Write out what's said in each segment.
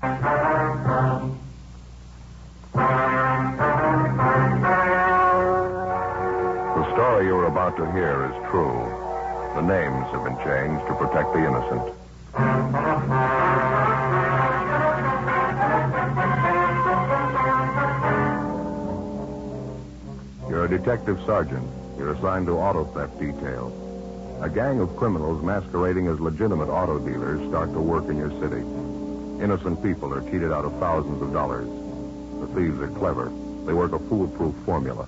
The story you're about to hear is true. The names have been changed to protect the innocent. You're a detective sergeant. You're assigned to auto theft detail. A gang of criminals masquerading as legitimate auto dealers start to work in your city. Innocent people are cheated out of thousands of dollars. The thieves are clever. They work a foolproof formula.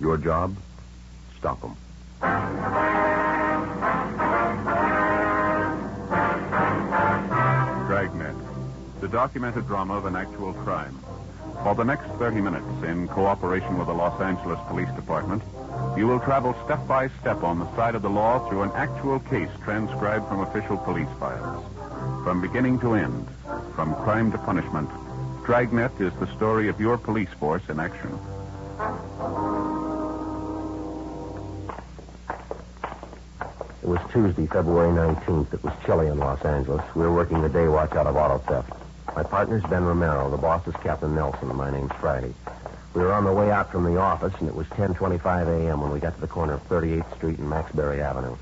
Your job? Stop them. Dragnet, the documented drama of an actual crime. For the next 30 minutes, in cooperation with the Los Angeles Police Department, you will travel step by step on the side of the law through an actual case transcribed from official police files. From beginning to end, from crime to punishment, Dragnet is the story of your police force in action. It was Tuesday, February 19th. It was chilly in Los Angeles. We were working the day watch out of auto theft. My partner's Ben Romero. The boss is Captain Nelson, and my name's Friday. We were on the way out from the office, and it was 10:25 a.m. when we got to the corner of 38th Street and Maxbury Avenue.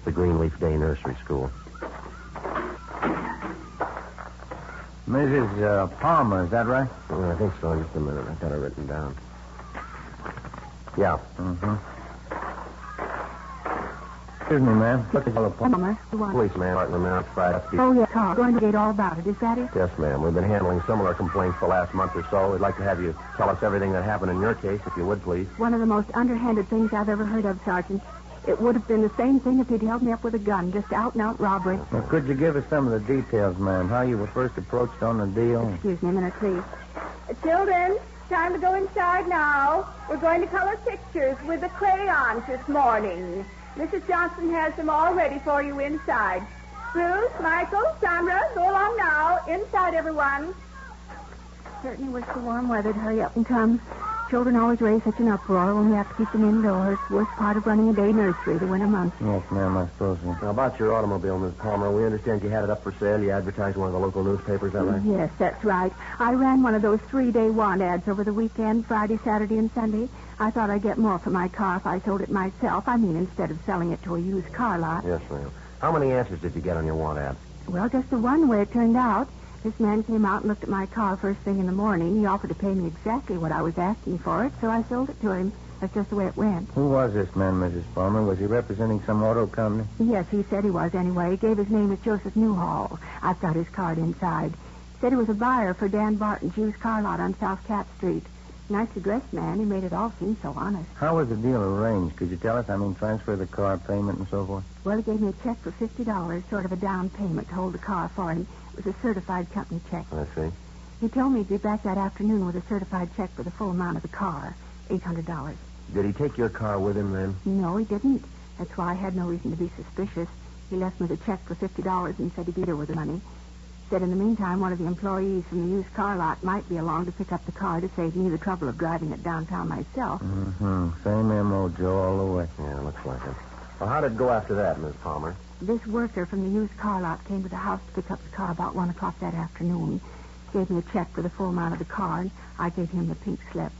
The Greenleaf Day Nursery School. Mrs. Palmer, is that right? I think so. Just a minute. I've got it written down. Yeah. Mm-hmm. Excuse me, ma'am. What is the Palmer, the one. Policeman, Martin Romero, Friday. Oh, yes, Carl. Going to get all about it. Is that it? Yes, ma'am. We've been handling similar complaints the last month or so. We'd like to have you tell us everything that happened in your case, if you would, please. One of the most underhanded things I've ever heard of, Sergeant. It would have been the same thing if he'd held me up with a gun, just out-and-out robbery. Well, could you give us some of the details, ma'am? How you were first approached on the deal? Excuse me a minute, please. Children, time to go inside now. We're going to color pictures with the crayons this morning. Mrs. Johnson has them all ready for you inside. Bruce, Michael, Sandra, go along now. Inside, everyone. Certainly wish the warm weather'd hurry up and come. Children always raise such an uproar when we have to keep them indoors. Worst part of running a day nursery, the winter months. Yes, ma'am, I suppose so. Now, about your automobile, Miss Palmer, we understand you had it up for sale. You advertised in one of the local newspapers, is that right? Yes, that's right. I ran one of those 3-day want ads over the weekend, Friday, Saturday, and Sunday. I thought I'd get more for my car if I sold it myself. I mean, instead of selling it to a used car lot. Yes, ma'am. How many answers did you get on your want ad? Well, just the one where it turned out. This man came out and looked at my car first thing in the morning. He offered to pay me exactly what I was asking for it, so I sold it to him. That's just the way it went. Who was this man, Mrs. Palmer? Was he representing some auto company? Yes, he said he was anyway. He gave his name as Joseph Newhall. I've got his card inside. He said he was a buyer for Dan Barton's used car lot on South Cat Street. Nicely dressed man. He made it all seem so honest. How was the deal arranged? Could you tell us? I mean, transfer the car, payment, and so forth? Well, he gave me a check for $50, sort of a down payment to hold the car for him. It was a certified company check. I see. He told me he'd be back that afternoon with a certified check for the full amount of the car, $800. Did he take your car with him then? No, he didn't. That's why I had no reason to be suspicious. He left me the check for $50 and said he'd be there with the money. Said in the meantime, one of the employees from the used car lot might be along to pick up the car to save me the trouble of driving it downtown myself. Mm-hmm. Same M.O., Joe, all the way. Yeah, looks like it. Well, how did it go after that, Miss Palmer? This worker from the used car lot came to the house to pick up the car about 1 o'clock that afternoon. Gave me a check for the full amount of the car, and I gave him the pink slip.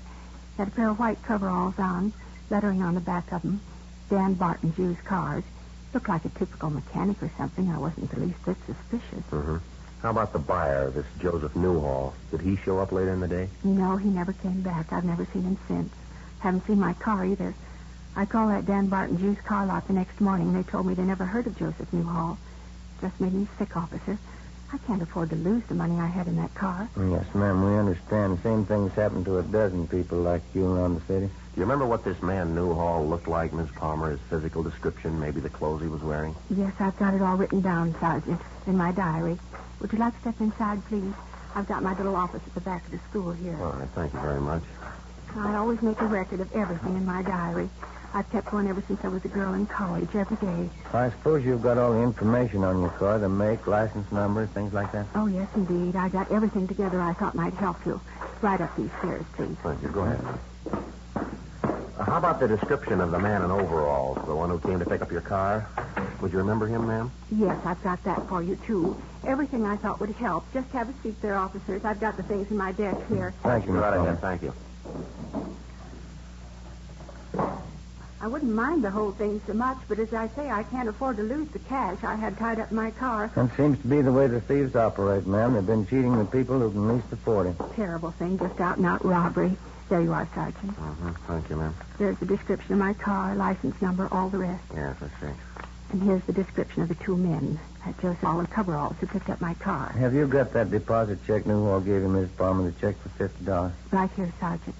Had a pair of white coveralls on, lettering on the back of them. Dan Barton's used cars. Looked like a typical mechanic or something. I wasn't the least bit suspicious. Mm-hmm. How about the buyer, this Joseph Newhall? Did he show up later in the day? No, he never came back. I've never seen him since. Haven't seen my car either. I called that Dan Barton's used car lot the next morning. They told me they never heard of Joseph Newhall. Just made me sick, officer. I can't afford to lose the money I had in that car. Yes, ma'am, we understand. The same thing's happened to a dozen people like you around the city. Do you remember what this man Newhall looked like, Miss Palmer? His physical description, maybe the clothes he was wearing? Yes, I've got it all written down, Sergeant, in my diary. Would you like to step inside, please? I've got my little office at the back of the school here. All right, thank you very much. I always make a record of everything in my diary. I've kept one ever since I was a girl in college, every day. I suppose you've got all the information on your car, the make, license number, things like that? Oh, yes, indeed. I got everything together I thought might help you. Right up these stairs, please. Thank you. Go ahead. How about the description of the man in overalls, the one who came to pick up your car? Would you remember him, ma'am? Yes, I've got that for you, too. Everything I thought would help. Just have a seat there, officers. I've got the things in my desk here. Thank you, Go Miss right Coleman. ahead. Thank you. I wouldn't mind the whole thing so much, but as I say, I can't afford to lose the cash I had tied up in my car. That seems to be the way the thieves operate, ma'am. They've been cheating the people who can least afford it. Terrible thing, just out-and-out robbery. There you are, Sergeant. Thank you, ma'am. There's the description of my car, license number, all the rest. Yes, I see. And here's the description of the two men. That Joseph all the coveralls who picked up my car. Have you got that deposit check Newhall gave you, Miss Palmer, the check for $50? Right here, Sergeant.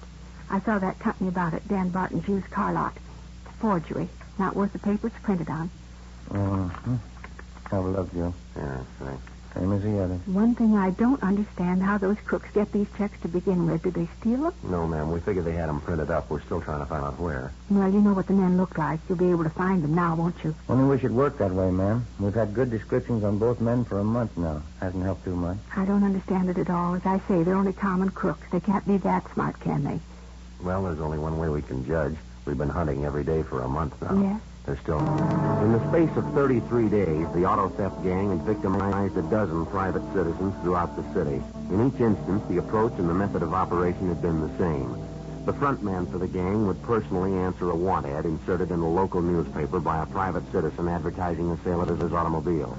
I saw that company about it, Dan Barton's used car lot. It's a forgery. Not worth the paper it's printed on. Mm-hmm. Have a look, Joe. Yeah, thanks. Same as the others. One thing I don't understand, how those crooks get these checks to begin with. Did they steal them? No, ma'am. We figured they had them printed up. We're still trying to find out where. Well, you know what the men look like. You'll be able to find them now, won't you? Only wish it worked that way, ma'am. We've had good descriptions on both men for a month now. Hasn't helped too much. I don't understand it at all. As I say, they're only common crooks. They can't be that smart, can they? Well, there's only one way we can judge. We've been hunting every day for a month now. Yes? They're still... In the space of 33 days, the auto theft gang had victimized a dozen private citizens throughout the city. In each instance, the approach and the method of operation had been the same. The front man for the gang would personally answer a want ad inserted in a local newspaper by a private citizen advertising the sale of his automobile.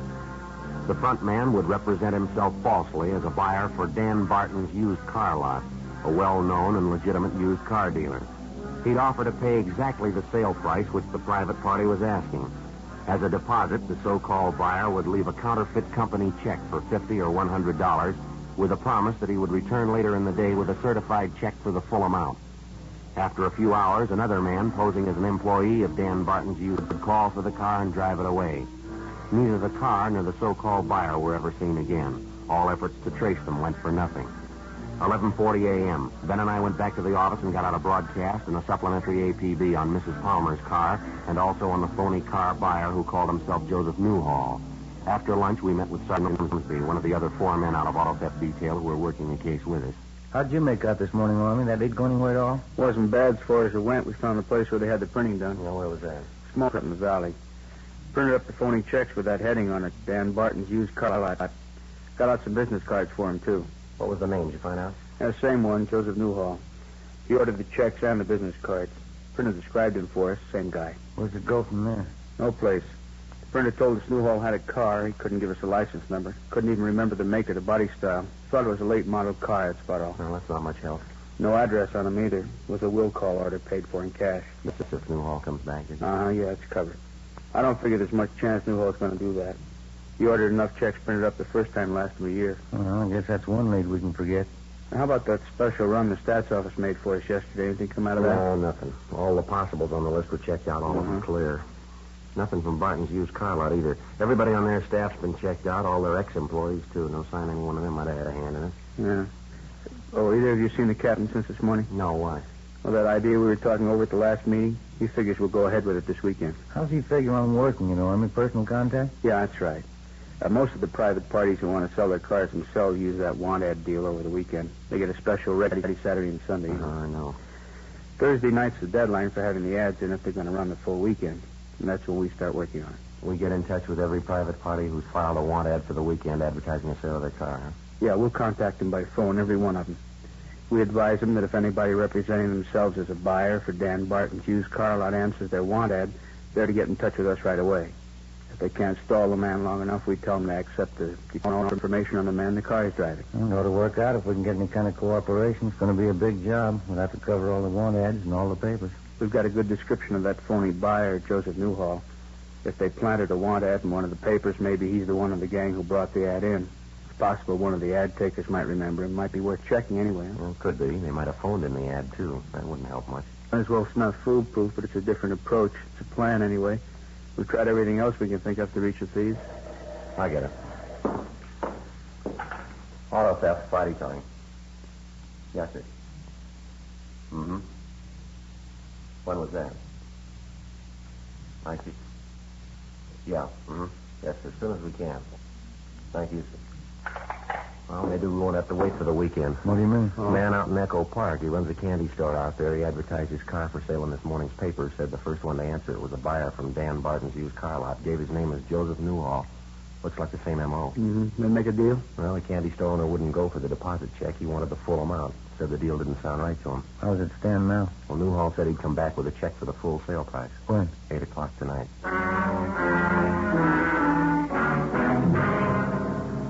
The front man would represent himself falsely as a buyer for Dan Barton's used car lot, a well-known and legitimate used car dealer. He'd offer to pay exactly the sale price which the private party was asking. As a deposit, the so-called buyer would leave a counterfeit company check for $50 or $100 with a promise that he would return later in the day with a certified check for the full amount. After a few hours, another man posing as an employee of Dan Barton's used would call for the car and drive it away. Neither the car nor the so-called buyer were ever seen again. All efforts to trace them went for nothing. 11:40 a.m. Ben and I went back to the office and got out a broadcast and a supplementary APB on Mrs. Palmer's car and also on the phony car buyer who called himself Joseph Newhall. After lunch, we met with Sergeant Grimsby, one of the other four men out of auto theft detail who were working the case with us. How'd you make out this morning, Army? That did go anywhere at all? Wasn't bad as far as it went. We found the place where they had the printing done. Well, where was that? Small up in the valley. Printed up the phony checks with that heading on it. Dan Barton's used car lot. Got out some business cards for him, too. What was the name? Did you find out? The same one, Joseph Newhall. He ordered the checks and the business cards. Printer described him for us, same guy. Where'd it go from there? No place. The printer told us Newhall had a car. He couldn't give us a license number. Couldn't even remember the make or the body style. Thought it was a late model car, that's about all. Well, that's not much help. No address on him either. It was a will call order paid for in cash. If Newhall comes back, is it? Yeah, it's covered. I don't figure there's much chance Newhall's going to do that. He ordered enough checks printed up the first time last of a year. Well, I guess that's one lead we can forget. How about that special run the stats office made for us yesterday? Anything come out of that? No, nothing. All the possibles on the list were checked out. All of them clear. Nothing from Barton's used car lot either. Everybody on their staff's been checked out. All their ex-employees, too. No sign any one of them might have had a hand in it. Yeah. Oh, either of you seen the captain since this morning? No, why? Well, that idea we were talking over at the last meeting, he figures we'll go ahead with it this weekend. How's he figure on working, Army? Personal contact? Yeah, that's right. Most of the private parties who want to sell their cars themselves use that want ad deal over the weekend. They get a special ready Saturday and Sunday. I know. Thursday night's the deadline for having the ads in if they're going to run the full weekend. And that's when we start working on it. We get in touch with every private party who's filed a want ad for the weekend advertising the sale of their car, huh? Yeah, we'll contact them by phone, every one of them. We advise them that if anybody representing themselves as a buyer for Dan Barton's used car lot answers their want ad, they're to get in touch with us right away. If they can't stall the man long enough, we tell them to accept the information on the man the car is driving. It ought to work out. If we can get any kind of cooperation, it's going to be a big job. We'll have to cover all the want ads and all the papers. We've got a good description of that phony buyer, Joseph Newhall. If they planted a want ad in one of the papers, maybe he's the one of the gang who brought the ad in. It's possible one of the ad takers might remember him. Might be worth checking anyway. Well, could be. They might have phoned in the ad, too. That wouldn't help much. Might as well it's not foolproof, but it's a different approach. It's a plan anyway. We've tried everything else we can think of to reach the thieves. I get it. Auto theft, Friday coming. Yes, sir. Mm-hmm. When was that? I see. Yeah. Mm-hmm. Yes, as soon as we can. Thank you, sir. Well, maybe we won't have to wait for the weekend. What do you mean? A man out in Echo Park. He runs a candy store out there. He advertised his car for sale in this morning's paper. Said the first one to answer it was a buyer from Dan Barton's used car lot. Gave his name as Joseph Newhall. Looks like the same M.O. Mm-hmm. They make a deal? Well, the candy store owner wouldn't go for the deposit check. He wanted the full amount. Said the deal didn't sound right to him. How does it stand now? Well, Newhall said he'd come back with a check for the full sale price. When? 8 o'clock tonight.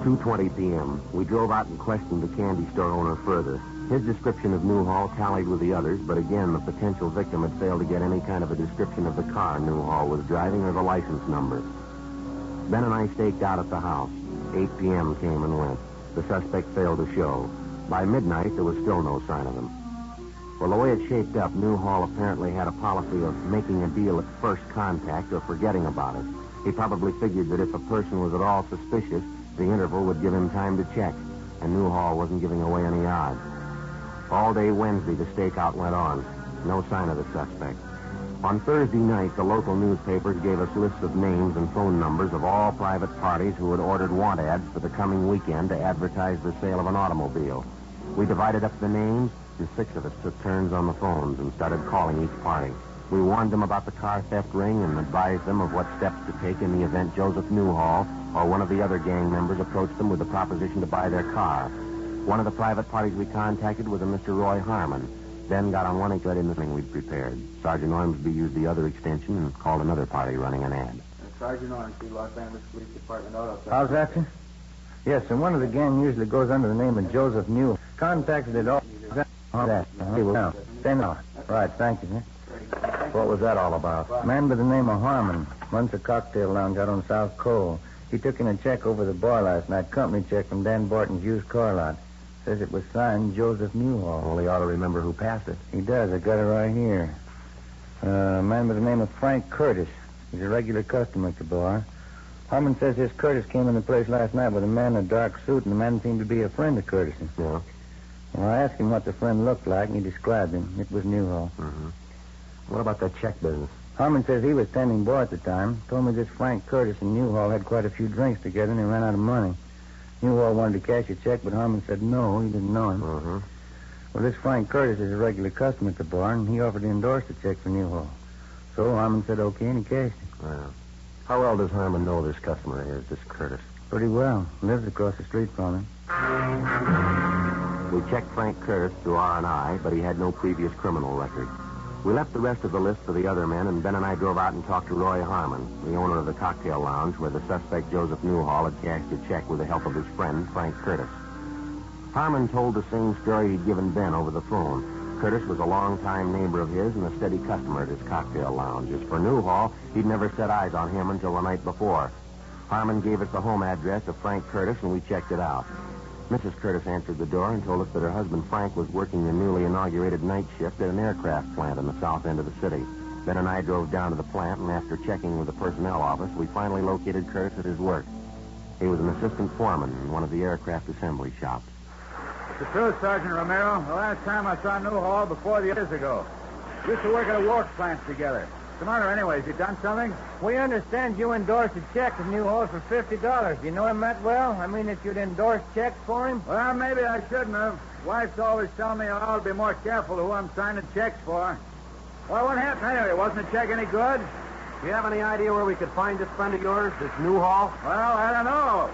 2:20 p.m. We drove out and questioned the candy store owner further. His description of Newhall tallied with the others, but again, the potential victim had failed to get any kind of a description of the car Newhall was driving or the license number. Ben and I staked out at the house. 8 p.m. came and went. The suspect failed to show. By midnight, there was still no sign of him. Well, the way it shaped up, Newhall apparently had a policy of making a deal at first contact or forgetting about it. He probably figured that if a person was at all suspicious, the interval would give him time to check, and Newhall wasn't giving away any odds. All day Wednesday, the stakeout went on. No sign of the suspect. On Thursday night, the local newspapers gave us lists of names and phone numbers of all private parties who had ordered want ads for the coming weekend to advertise the sale of an automobile. We divided up the names, and 6 of us took turns on the phones and started calling each party. We warned them about the car theft ring and advised them of what steps to take in the event Joseph Newhall or one of the other gang members approached them with the proposition to buy their car. One of the private parties we contacted was a Mr. Roy Harmon. Then got on one and got in the thing we'd prepared. Sergeant Ormsby used the other extension and called another party running an ad. Sergeant Ormsby, Los Angeles Police Department auto. How's that, sir? Yes, and one of the gang usually goes under the name of Joseph Newhall. Contacted it all. Now, stand on. Right, thank you, sir. What was that all about? Man by the name of Harmon runs a cocktail lounge out on South Cole. He took in a check over the bar last night, company check from Dan Barton's used car lot. Says it was signed Joseph Newhall. Well, he ought to remember who passed it. He does. I got it right here. A man by the name of Frank Curtis. He's a regular customer at the bar. Harmon says this Curtis came in the place last night with a man in a dark suit, and the man seemed to be a friend of Curtis's. Yeah. Well, I asked him what the friend looked like, and he described him. It was Newhall. Mm-hmm. What about that check business? Harmon says he was standing bar at the time. Told me this Frank Curtis and Newhall had quite a few drinks together, and they ran out of money. Newhall wanted to cash a check, but Harmon said no, he didn't know him. Mm-hmm. Well, this Frank Curtis is a regular customer at the bar, and he offered to endorse the check for Newhall. So Harmon said okay, and he cashed it. Well, how well does Harmon know this customer is, this Curtis? Pretty well. Lives across the street from him. We checked Frank Curtis through R&I, but he had no previous criminal record. We left the rest of the list for the other men, and Ben and I drove out and talked to Roy Harmon, the owner of the cocktail lounge where the suspect Joseph Newhall had cashed a check with the help of his friend, Frank Curtis. Harmon told the same story he'd given Ben over the phone. Curtis was a long-time neighbor of his and a steady customer at his cocktail lounge. As for Newhall, he'd never set eyes on him until the night before. Harmon gave us the home address of Frank Curtis, and we checked it out. Mrs. Curtis answered the door and told us that her husband Frank was working the newly inaugurated night shift at an aircraft plant in the south end of the city. Ben and I drove down to the plant, and after checking with the personnel office, we finally located Curtis at his work. He was an assistant foreman in one of the aircraft assembly shops. The truth, Sergeant Romero. The last time I saw Newhall before the years ago. We used to work at a work plant together. What's the matter anyways? You done something? We understand you endorsed a check to Newhall for $50. Do you know him that well? I mean, that you'd endorse checks for him? Well, maybe I shouldn't have. Wife's always telling me I ought to be more careful who I'm signing checks for. Well, what happened anyway? Wasn't the check any good? Do you have any idea where we could find this friend of yours, this Newhall? Well, I don't know.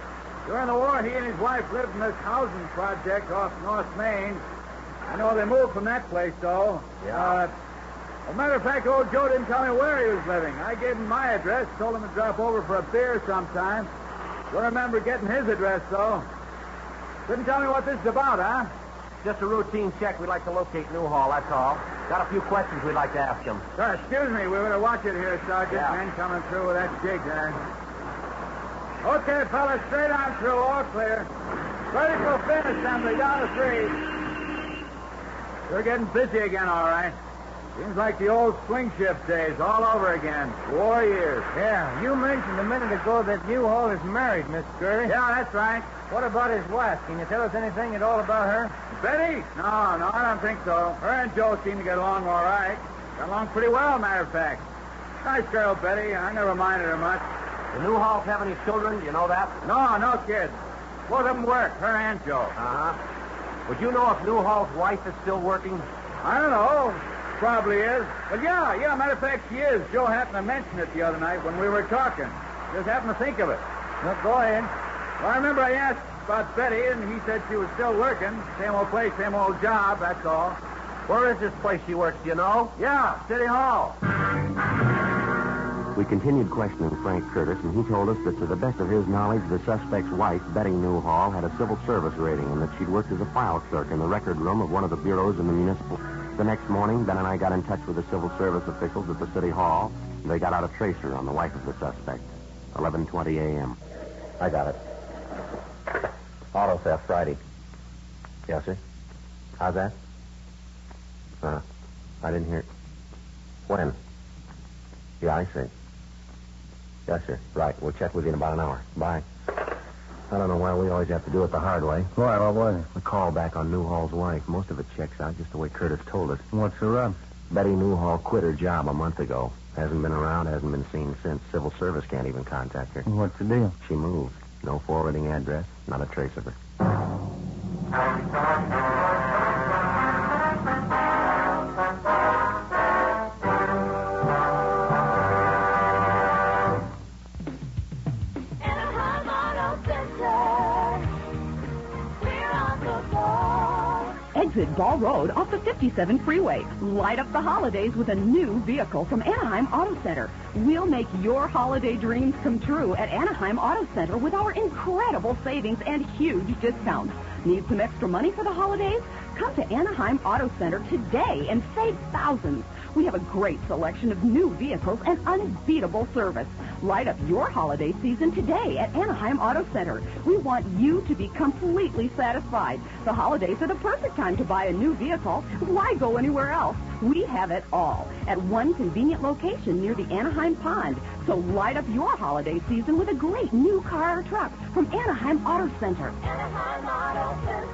During the war, he and his wife lived in this housing project off North Main. I know they moved from that place, though. Yeah. As a matter of fact, old Joe didn't tell me where he was living. I gave him my address, told him to drop over for a beer sometime. Don't remember getting his address, though. Couldn't tell me what this is about, huh? Just a routine check. We'd like to locate Newhall, that's all. Got a few questions we'd like to ask him. Excuse me, we better watch it here, Sergeant. Yeah. Men coming through with that jig there. Okay, fellas, straight on through, all clear. Ready for fin assembly, down to 3. We're getting busy again, all right. Seems like the old swing shift days all over again. War years. Yeah, you mentioned a minute ago that Newhall is married, Miss Curry. Yeah, that's right. What about his wife? Can you tell us anything at all about her? Betty? No, I don't think so. Her and Joe seem to get along all right. Got along pretty well, matter of fact. Nice girl, Betty. I never minded her much. The Newhalls have any children? Do you know that? No kids. Both of them work, her and Joe. Uh-huh. Would you know if Newhall's wife is still working? I don't know. Probably is. But yeah, matter of fact, she is. Joe happened to mention it the other night when we were talking. Just happened to think of it. Well, go ahead. Well, I remember I asked about Betty, and he said she was still working. Same old place, same old job, that's all. Where is this place she works, do you know? Yeah, City Hall. We continued questioning Frank Curtis, and he told us that to the best of his knowledge, the suspect's wife, Betty Newhall, had a civil service rating and that she'd worked as a file clerk in the record room of one of the bureaus in the municipal. The next morning, Ben and I got in touch with the civil service officials at the City Hall, and they got out a tracer on the wife of the suspect. 11:20 a.m. I got it. Auto theft Friday. Yes, sir. How's that? I didn't hear it. When? Yeah, I see. Yes, sir. Right. We'll check with you in about an hour. Bye. I don't know why we always have to do it the hard way. Why? What was it? The call back on Newhall's wife. Most of it checks out just the way Curtis told us. What's the rub? Betty Newhall quit her job a month ago. Hasn't been around, hasn't been seen since. Civil service can't even contact her. What's the deal? She moved. No forwarding address, not a trace of her. Exit Ball Road off the 57 freeway. Light up the holidays with a new vehicle from Anaheim Auto Center. We'll make your holiday dreams come true at Anaheim Auto Center with our incredible savings and huge discounts. Need some extra money for the holidays? Come to Anaheim Auto Center today and save thousands. We have a great selection of new vehicles and unbeatable service. Light up your holiday season today at Anaheim Auto Center. We want you to be completely satisfied. The holidays are the perfect time to buy a new vehicle. Why go anywhere else? We have it all at one convenient location near the Anaheim Pond. So light up your holiday season with a great new car or truck from Anaheim Auto Center. Anaheim Auto Center,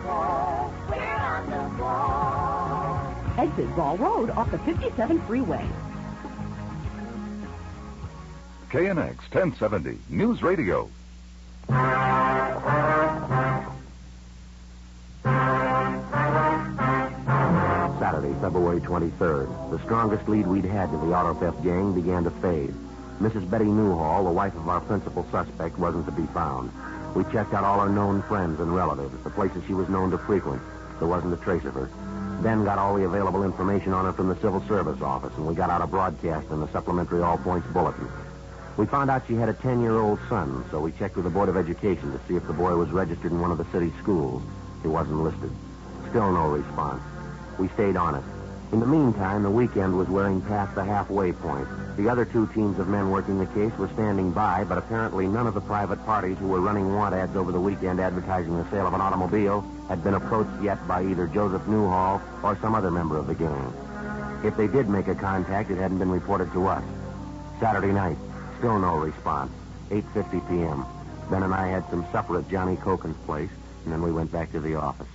we're on the ball. Exit Ball Road off the 57 freeway. KNX 1070 News Radio. Saturday, February 23rd. The strongest lead we'd had to the auto theft gang began to fade. Mrs. Betty Newhall, the wife of our principal suspect, wasn't to be found. We checked out all her known friends and relatives, the places she was known to frequent. There wasn't a trace of her. Ben got all the available information on her from the Civil Service office, and we got out a broadcast in the supplementary All Points Bulletin. We found out she had a 10-year-old son, so we checked with the Board of Education to see if the boy was registered in one of the city schools. He wasn't listed. Still no response. We stayed on it. In the meantime, the weekend was wearing past the halfway point. The other two teams of men working the case were standing by, but apparently none of the private parties who were running want ads over the weekend advertising the sale of an automobile had been approached yet by either Joseph Newhall or some other member of the gang. If they did make a contact, it hadn't been reported to us. Saturday night, still no response. 8:50 p.m. Ben and I had some supper at Johnny Coken's place, and then we went back to the office.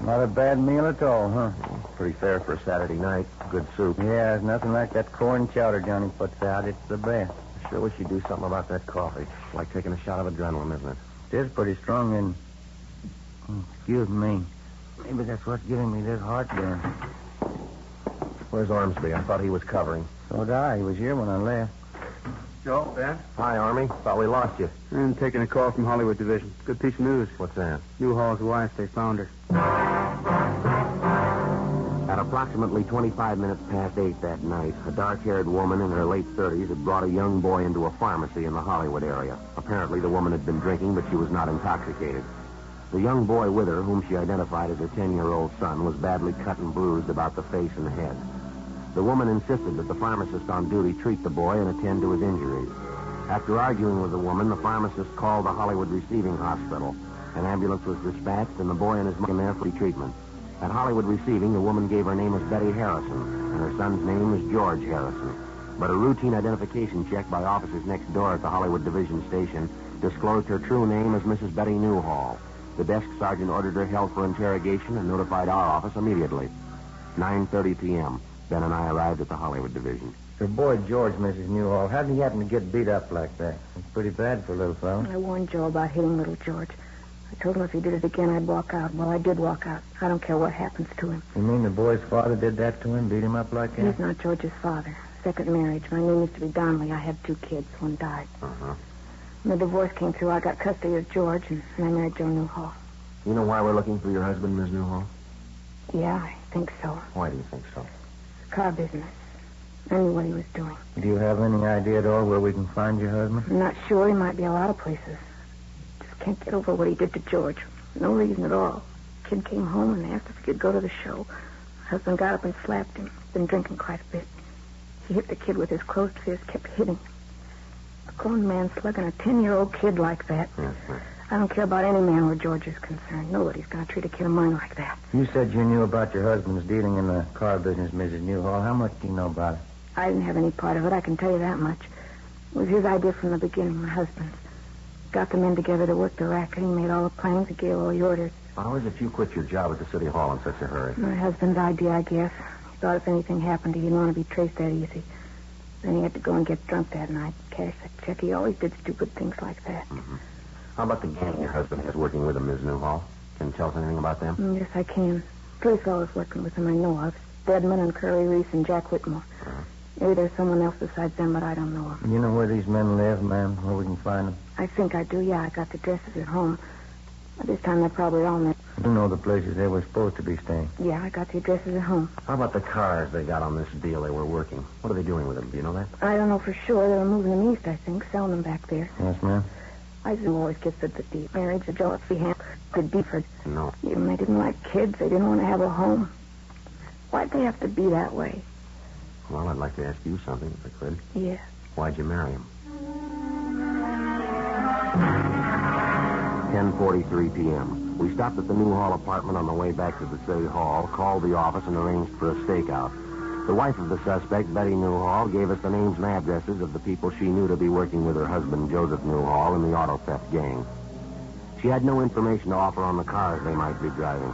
Not a bad meal at all, huh? Pretty fair for a Saturday night. Good soup. Yeah, there's nothing like that corn chowder Johnny puts out. It's the best. I sure wish you'd do something about that coffee. It's like taking a shot of adrenaline, isn't it? It is pretty strong, and... Excuse me. Maybe that's what's giving me this heartburn. Where's Ormsby? I thought he was covering. So did I. He was here when I left. Joe, Ben? Hi, Army. Thought we lost you. I'm taking a call from Hollywood Division. Good piece of news. What's that? Newhall's wife, they found her. At approximately 25 minutes past 8 that night, a dark-haired woman in her late 30s had brought a young boy into a pharmacy in the Hollywood area. Apparently, the woman had been drinking, but she was not intoxicated. The young boy with her, whom she identified as her 10-year-old son, was badly cut and bruised about the face and head. The woman insisted that the pharmacist on duty treat the boy and attend to his injuries. After arguing with the woman, the pharmacist called the Hollywood Receiving Hospital. An ambulance was dispatched, and the boy and his mother were there for treatment. At Hollywood Receiving, the woman gave her name as Betty Harrison, and her son's name was George Harrison. But a routine identification check by officers next door at the Hollywood Division Station disclosed her true name as Mrs. Betty Newhall. The desk sergeant ordered her held for interrogation and notified our office immediately. 9:30 p.m. Ben and I arrived at the Hollywood Division. Her boy, George, Mrs. Newhall, how did he happen to get beat up like that? It's pretty bad for a little fellow. I warned Joe about hitting little George. I told him if he did it again, I'd walk out. Well, I did walk out. I don't care what happens to him. You mean the boy's father did that to him, beat him up like that? He's not George's father. Second marriage. My name used to be Donnelly. I had 2 kids. One died. Uh-huh. When the divorce came through, I got custody of George, and I married Joe Newhall. You know why we're looking for your husband, Ms. Newhall? Yeah, I think so. Why do you think so? Car business. I knew what he was doing. Do you have any idea at all where we can find your husband? I'm not sure. He might be a lot of places. Just can't get over what he did to George. No reason at all. Kid came home and asked if he could go to the show. Husband got up and slapped him. Been drinking quite a bit. He hit the kid with his closed fist, kept hitting him. A grown man slugging a 10-year-old kid like that. Mm-hmm. I don't care about any man where George is concerned. Nobody's going to treat a kid of mine like that. You said you knew about your husband's dealing in the car business, Mrs. Newhall. How much do you know about it? I didn't have any part of it, I can tell you that much. It was his idea from the beginning, my husband's. Got the men together to work the racket. He made all the plans. He gave all the orders. How is it you quit your job at the city hall in such a hurry? My husband's idea, I guess. He thought if anything happened, he didn't want to be traced that easy. Then he had to go and get drunk that night. Cash that check. He always did stupid things like that. Mm-hmm. How about the gang your husband has working with him, Ms. Newhall? Can you tell us anything about them? Yes, I can. 3 fellows working with him I know of. Deadman and Curly Reese and Jack Whitmore. Uh-huh. Maybe there's someone else besides them, but I don't know of. You know where these men live, ma'am? Where we can find them? I think I do, yeah. I got the addresses at home. By this time, they're probably all there. You know the places they were supposed to be staying. Yeah, I got the addresses at home. How about the cars they got on this deal they were working? What are they doing with them? Do you know that? I don't know for sure. They were moving them east, I think, selling them back there. Yes, ma'am? I always gets at the deep marriage, the jealousy, the Deeford. No. Even they didn't like kids. They didn't want to have a home. Why'd they have to be that way? Well, I'd like to ask you something, if I could. Yeah. Why'd you marry him? 10:43 p.m. We stopped at the Newhall apartment on the way back to the city hall, called the office, and arranged for a stakeout. The wife of the suspect, Betty Newhall, gave us the names and addresses of the people she knew to be working with her husband, Joseph Newhall, in the auto theft gang. She had no information to offer on the cars they might be driving.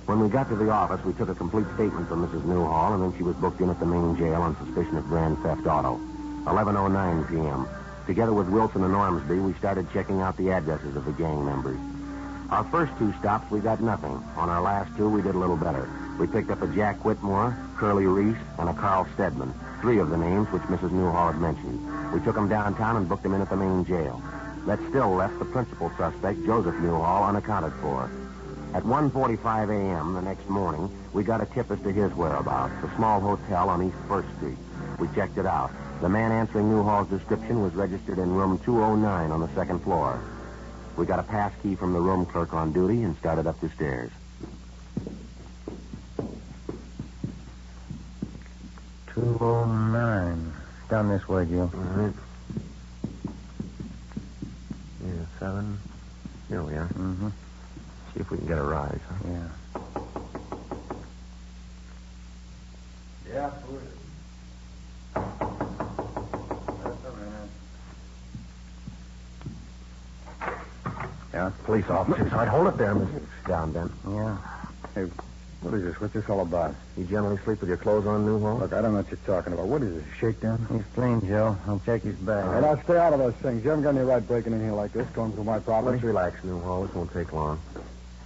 When we got to the office, we took a complete statement from Mrs. Newhall, and then she was booked in at the main jail on suspicion of grand theft auto. 11:09 p.m. Together with Wilson and Ormsby, we started checking out the addresses of the gang members. Our first 2 stops, we got nothing. On our last 2, we did a little better. We picked up a Jack Whitmore, Curly Reese, and a Carl Stedman, 3 of the names which Mrs. Newhall had mentioned. We took them downtown and booked them in at the main jail. That still left the principal suspect, Joseph Newhall, unaccounted for. At 1:45 a.m. the next morning, we got a tip as to his whereabouts, a small hotel on East 1st Street. We checked it out. The man answering Newhall's description was registered in room 209 on the 2nd floor. We got a pass key from the room clerk on duty and started up the stairs. 209. Down this way, Joe. All right. Yeah, 7. Here we are. Mm-hmm. See if we can get a rise, huh? Yeah. Yeah, who is it? Yeah, police officers. I'd hold it there, Mr. Down, Ben. Yeah. Hey, what is this? What's this all about? You generally sleep with your clothes on, Newhall? Look, I don't know what you're talking about. What is this, a shakedown? He's clean, Joe. I'll check his bag. Hey, now, stay out of those things. You haven't got any right breaking in here like this, going through my property. Let's relax, Newhall. This won't take long.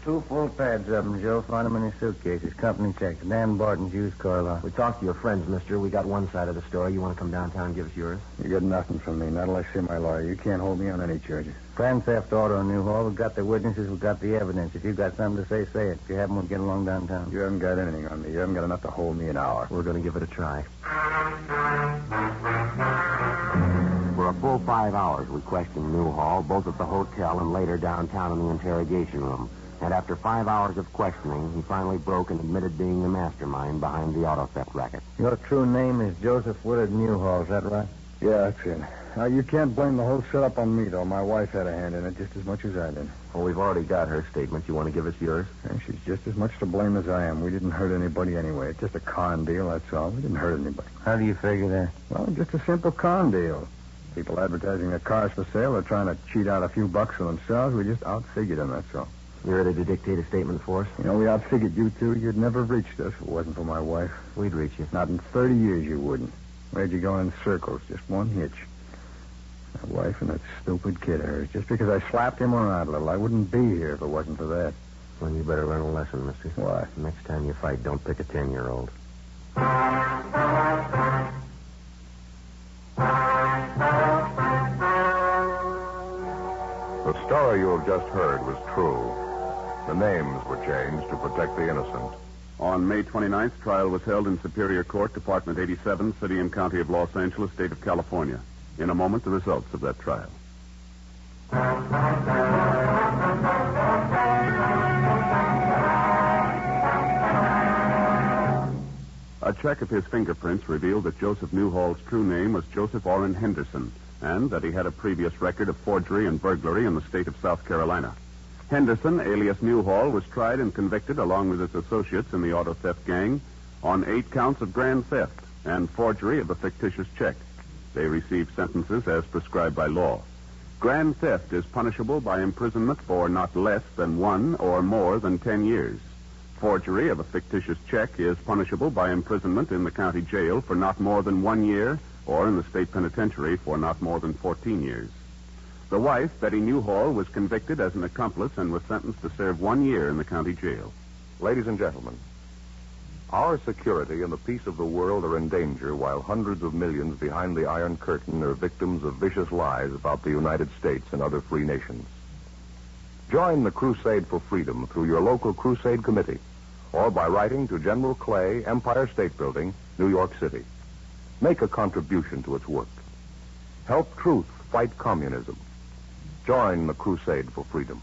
2 full pads of them, Joe. Find them in his suitcases. Company checks. Dan Barton's used car lot. We talked to your friends, mister. We got one side of the story. You want to come downtown and give us yours? You get nothing from me, not unless you're my lawyer. You can't hold me on any charges. Grand theft auto, Newhall. We've got the witnesses. We've got the evidence. If you've got something to say, say it. If you haven't, we'll get along downtown. You haven't got anything on me. You haven't got enough to hold me an hour. We're going to give it a try. For a full 5 hours, we questioned Newhall, both at the hotel and later downtown in the interrogation room. And after 5 hours of questioning, he finally broke and admitted being the mastermind behind the auto theft racket. Your true name is Joseph Willard Newhall, is that right? Yeah, that's it. Now, you can't blame the whole setup on me, though. My wife had a hand in it just as much as I did. Well, we've already got her statement. You want to give us yours? And she's just as much to blame as I am. We didn't hurt anybody anyway. It's just a con deal, that's all. We didn't hurt anybody. How do you figure that? Well, just a simple con deal. People advertising their cars for sale are trying to cheat out a few bucks for themselves. We just outfigured them, that's all. You ready to dictate a statement for us? You know, we outfigured you two. You'd never have reached us if it wasn't for my wife. We'd reach you. Not in 30 years you wouldn't. Where'd you go in circles? Just one hitch. My wife and that stupid kid of hers. Just because I slapped him around a little, I wouldn't be here if it wasn't for that. Well, you better learn a lesson, mister. What? Next time you fight, don't pick a 10-year-old. The story you have just heard was true. The names were changed to protect the innocent. On May 29th, trial was held in Superior Court, Department 87, City and County of Los Angeles, State of California. In a moment, the results of that trial. A check of his fingerprints revealed that Joseph Newhall's true name was Joseph Orrin Henderson, and that he had a previous record of forgery and burglary in the state of South Carolina. Henderson, alias Newhall, was tried and convicted, along with his associates in the auto theft gang, on 8 counts of grand theft and forgery of a fictitious check. They received sentences as prescribed by law. Grand theft is punishable by imprisonment for not less than 1 or more than 10 years. Forgery of a fictitious check is punishable by imprisonment in the county jail for not more than 1 year, or in the state penitentiary for not more than 14 years. The wife, Betty Newhall, was convicted as an accomplice and was sentenced to serve 1 year in the county jail. Ladies and gentlemen, our security and the peace of the world are in danger while hundreds of millions behind the Iron Curtain are victims of vicious lies about the United States and other free nations. Join the crusade for freedom through your local crusade committee or by writing to General Clay, Empire State Building, New York City. Make a contribution to its work. Help truth fight communism. Join the crusade for freedom.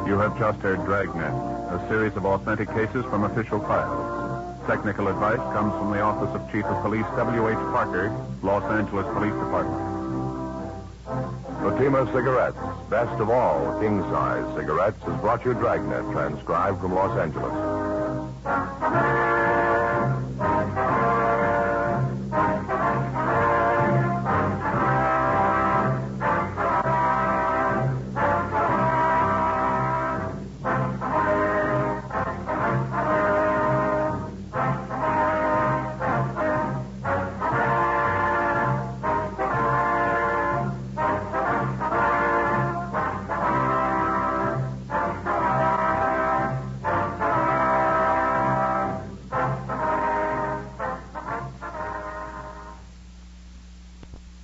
You have just heard Dragnet, a series of authentic cases from official files. Technical advice comes from the Office of Chief of Police W.H. Parker, Los Angeles Police Department. Fatima Cigarettes, best of all king-size cigarettes, has brought you Dragnet, transcribed from Los Angeles.